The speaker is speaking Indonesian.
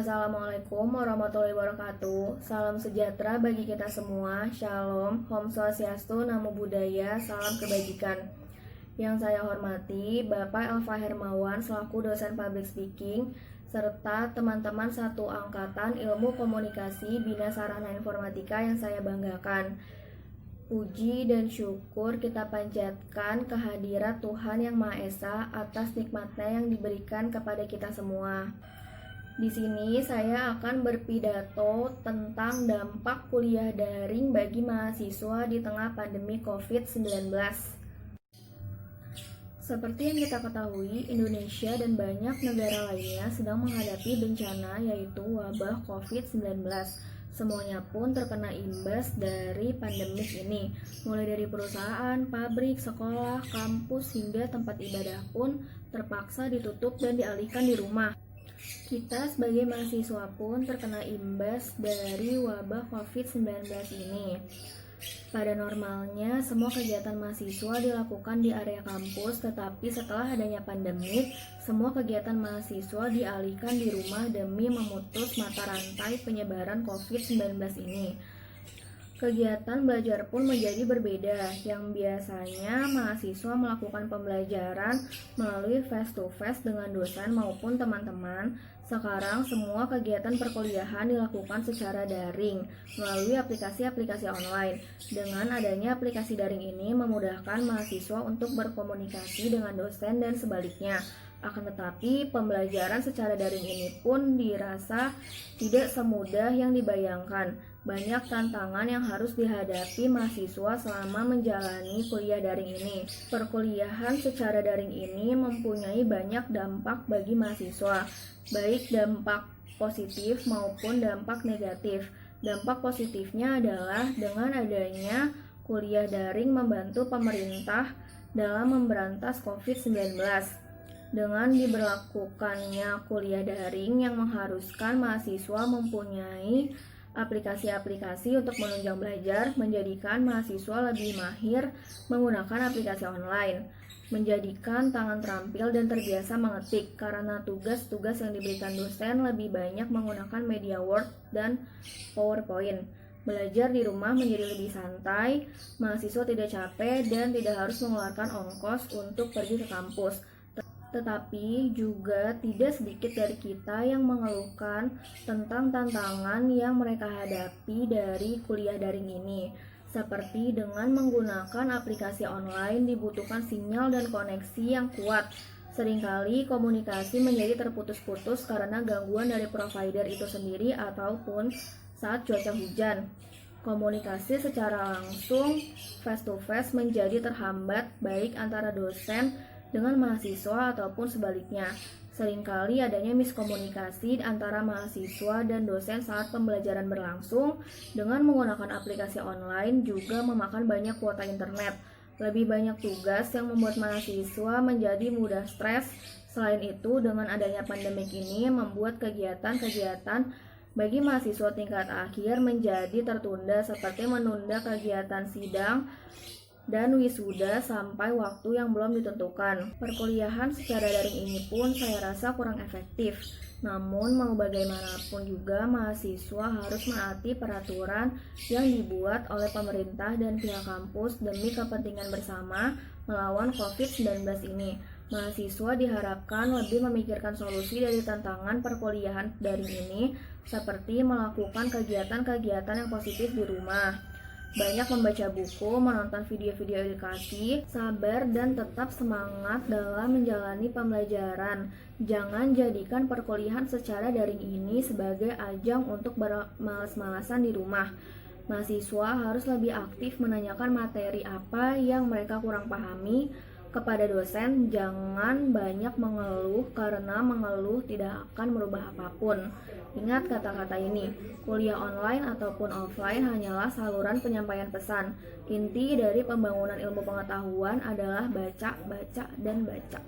Assalamualaikum warahmatullahi wabarakatuh. Salam sejahtera bagi kita semua. Shalom, Om Swastiastu, Namo Buddhaya, salam kebajikan. Yang saya hormati Bapak Elva Hermawan selaku dosen public speaking serta teman-teman satu angkatan Ilmu Komunikasi Bina Sarana Informatika yang saya banggakan. Puji dan syukur kita panjatkan kehadirat Tuhan Yang Maha Esa atas nikmatnya yang diberikan kepada kita semua. Di sini saya akan berpidato tentang dampak kuliah daring bagi mahasiswa di tengah pandemi COVID-19. Seperti yang kita ketahui, Indonesia dan banyak negara lainnya sedang menghadapi bencana yaitu wabah COVID-19. Semuanya pun terkena imbas dari pandemik ini, mulai dari perusahaan, pabrik, sekolah, kampus, hingga tempat ibadah pun terpaksa ditutup dan dialihkan di rumah. Kita sebagai mahasiswa pun terkena imbas dari wabah COVID-19 ini. Pada normalnya, semua kegiatan mahasiswa dilakukan di area kampus, tetapi setelah adanya pandemik, semua kegiatan mahasiswa dialihkan di rumah demi memutus mata rantai penyebaran COVID-19 ini. Kegiatan belajar pun menjadi berbeda, yang biasanya mahasiswa melakukan pembelajaran melalui face-to-face dengan dosen maupun teman-teman. Sekarang semua kegiatan perkuliahan dilakukan secara daring melalui aplikasi-aplikasi online. Dengan adanya aplikasi daring ini memudahkan mahasiswa untuk berkomunikasi dengan dosen dan sebaliknya. Akan tetapi, pembelajaran secara daring ini pun dirasa tidak semudah yang dibayangkan. Banyak tantangan yang harus dihadapi mahasiswa selama menjalani kuliah daring ini. Perkuliahan secara daring ini mempunyai banyak dampak bagi mahasiswa, baik dampak positif maupun dampak negatif. Dampak positifnya adalah dengan adanya kuliah daring membantu pemerintah dalam memberantas COVID-19. Dengan diberlakukannya kuliah daring yang mengharuskan mahasiswa mempunyai aplikasi-aplikasi untuk menunjang belajar, menjadikan mahasiswa lebih mahir menggunakan aplikasi online, menjadikan tangan terampil dan terbiasa mengetik karena tugas-tugas yang diberikan dosen lebih banyak menggunakan media Word dan PowerPoint. Belajar di rumah menjadi lebih santai, mahasiswa tidak capek dan tidak harus mengeluarkan ongkos untuk pergi ke kampus. Tetapi juga tidak sedikit dari kita yang mengeluhkan tentang tantangan yang mereka hadapi dari kuliah daring ini. Seperti dengan menggunakan aplikasi online dibutuhkan sinyal dan koneksi yang kuat. Seringkali komunikasi menjadi terputus-putus karena gangguan dari provider itu sendiri ataupun saat cuaca hujan. Komunikasi secara langsung face-to-face menjadi terhambat baik antara dosen dengan mahasiswa ataupun sebaliknya. Seringkali adanya miskomunikasi antara mahasiswa dan dosen saat pembelajaran berlangsung. Dengan menggunakan aplikasi online juga memakan banyak kuota internet. Lebih banyak tugas yang membuat mahasiswa menjadi mudah stres. Selain itu, dengan adanya pandemik ini membuat kegiatan-kegiatan bagi mahasiswa tingkat akhir menjadi tertunda, seperti menunda kegiatan sidang dan wisuda sampai waktu yang belum ditentukan. Perkuliahan secara daring ini pun saya rasa kurang efektif. Namun mau bagaimanapun juga mahasiswa harus menaati peraturan yang dibuat oleh pemerintah dan pihak kampus demi kepentingan bersama melawan COVID-19 ini. Mahasiswa diharapkan lebih memikirkan solusi dari tantangan perkuliahan daring ini, seperti melakukan kegiatan-kegiatan yang positif di rumah, banyak membaca buku, menonton video-video edukasi, sabar dan tetap semangat dalam menjalani pembelajaran. Jangan jadikan perkuliahan secara daring ini sebagai ajang untuk bermalas-malasan di rumah. Mahasiswa harus lebih aktif menanyakan materi apa yang mereka kurang pahami kepada dosen. Jangan banyak mengeluh karena mengeluh tidak akan merubah apapun. Ingat kata-kata ini, kuliah online ataupun offline hanyalah saluran penyampaian pesan. Inti dari pembangunan ilmu pengetahuan adalah baca, baca, dan baca.